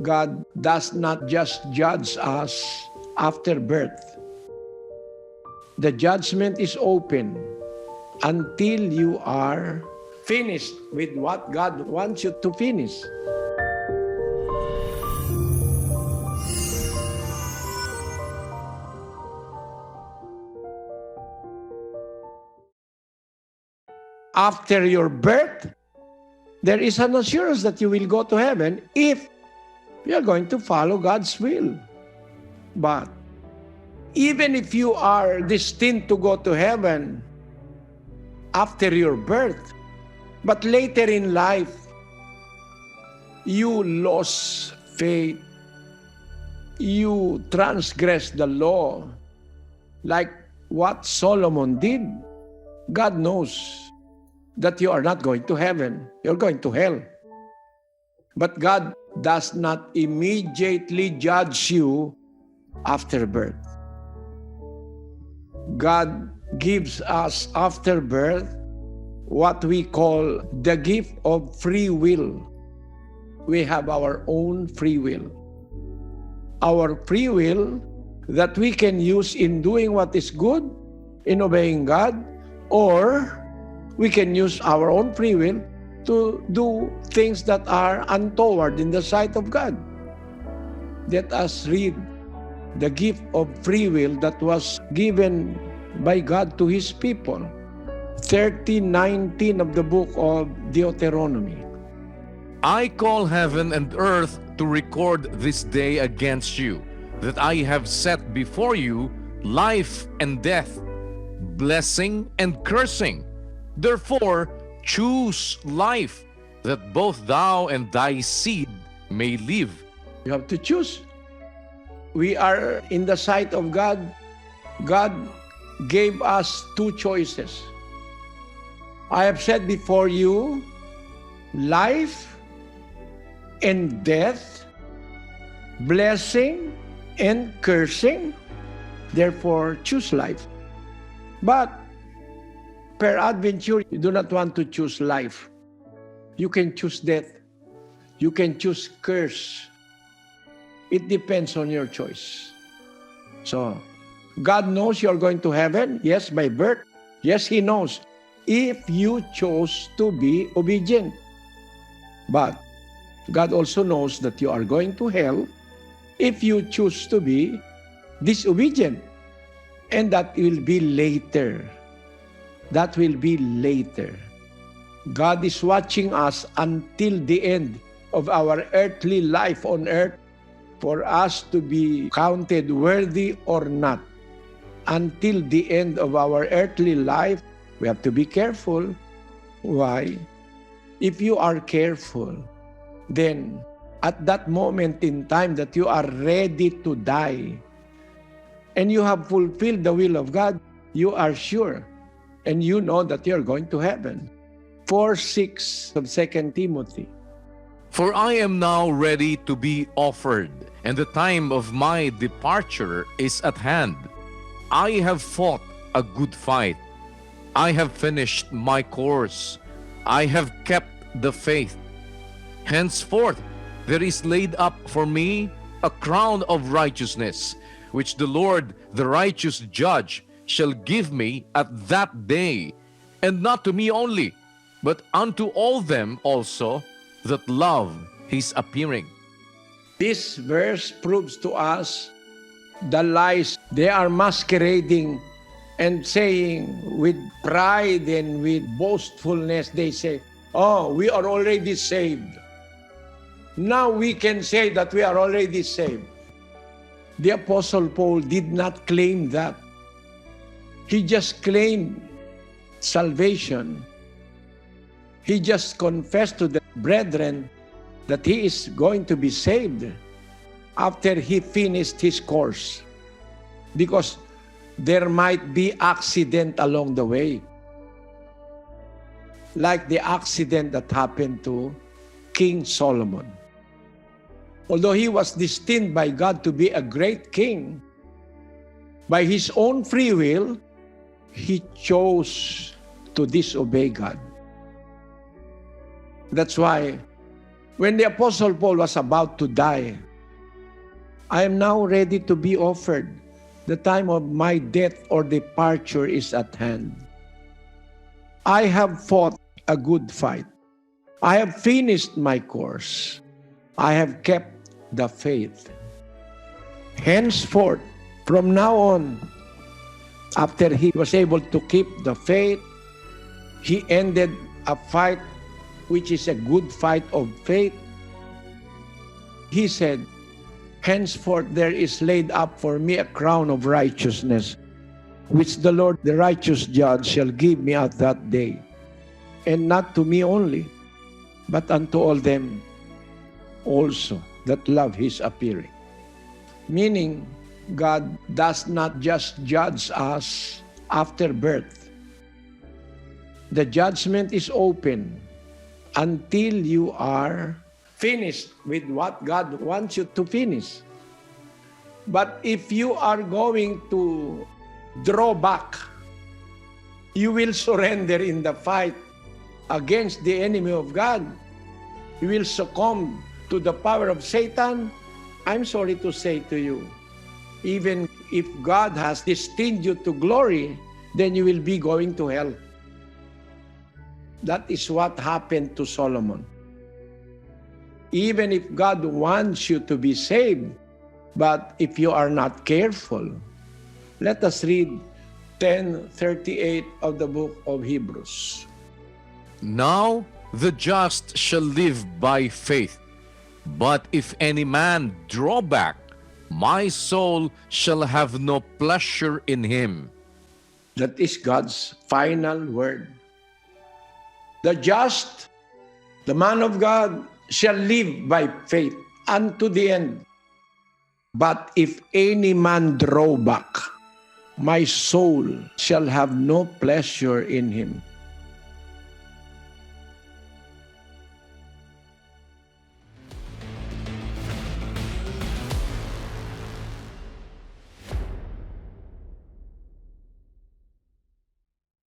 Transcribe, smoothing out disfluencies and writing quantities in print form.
God does not just judge us after birth. The judgment is open until you are finished with what God wants you to finish. After your birth, there is an assurance that you will go to heaven if you are going to follow God's will. But even if you are destined to go to heaven after your birth, but later in life, you lost faith, you transgressed the law, like what Solomon did, God knows that you are not going to heaven. You're going to hell. But God does not immediately judge you after birth. God gives us after birth what we call the gift of free will. We have our own free will. Our free will that we can use in doing what is good, in obeying God, or we can use our own free will to do things that are untoward in the sight of God. Let us read the gift of free will that was given by God to His people. 30:19 of the book of Deuteronomy. I call heaven and earth to record this day against you, that I have set before you life and death, blessing and cursing. Therefore, choose life, that both thou and thy seed may live. You have to choose. We are in the sight of God. God gave us two choices. I have set before you life and death, blessing and cursing. Therefore, choose life. But peradventure, you do not want to choose life. You can choose death. You can choose curse. It depends on your choice. So, God knows you are going to heaven. Yes, by birth. Yes, He knows if you chose to be obedient. But God also knows that you are going to hell if you choose to be disobedient. And that will be later. That will be later. God is watching us until the end of our earthly life on earth for us to be counted worthy or not. Until the end of our earthly life, we have to be careful. Why? If you are careful, then at that moment in time that you are ready to die, and you have fulfilled the will of God, you are sure, and you know that you are going to heaven. 4:6 of 2 Timothy. For I am now ready to be offered, and the time of my departure is at hand. I have fought a good fight. I have finished my course. I have kept the faith. Henceforth, there is laid up for me a crown of righteousness, which the Lord, the righteous judge, shall give me at that day, and not to me only, but unto all them also that love His appearing. This verse proves to us the lies they are masquerading and saying with pride and with boastfulness. They say, oh, we are already saved. Now we can say that we are already saved. The Apostle Paul did not claim that. He just claimed salvation. He just confessed to the brethren that he is going to be saved after he finished his course, because there might be accident along the way, like the accident that happened to King Solomon. Although he was destined by God to be a great king, by his own free will, he chose to disobey God. That's why When the Apostle Paul was about to die, I am now ready to be offered. The time of my death or departure is at hand. I have fought a good fight. I have finished my course. I have kept the faith. Henceforth, from now on, after he was able to keep the faith, he ended a fight which is a good fight of faith. He said, henceforth there is laid up for me a crown of righteousness, which the Lord, the righteous judge, shall give me at that day. And not to me only, but unto all them also that love his appearing. Meaning, God does not just judge us after birth. The judgment is open until you are finished with what God wants you to finish. But if you are going to draw back, you will surrender in the fight against the enemy of God. You will succumb to the power of Satan. I'm sorry to say to you, even if God has destined you to glory, then you will be going to hell. That is what happened to Solomon. Even if God wants you to be saved, but if you are not careful, let us read 10:38 of the book of Hebrews. Now the just shall live by faith. But if any man draw back, my soul shall have no pleasure in him. That is God's final word. The just, the man of God, shall live by faith unto the end. But if any man draw back, my soul shall have no pleasure in him.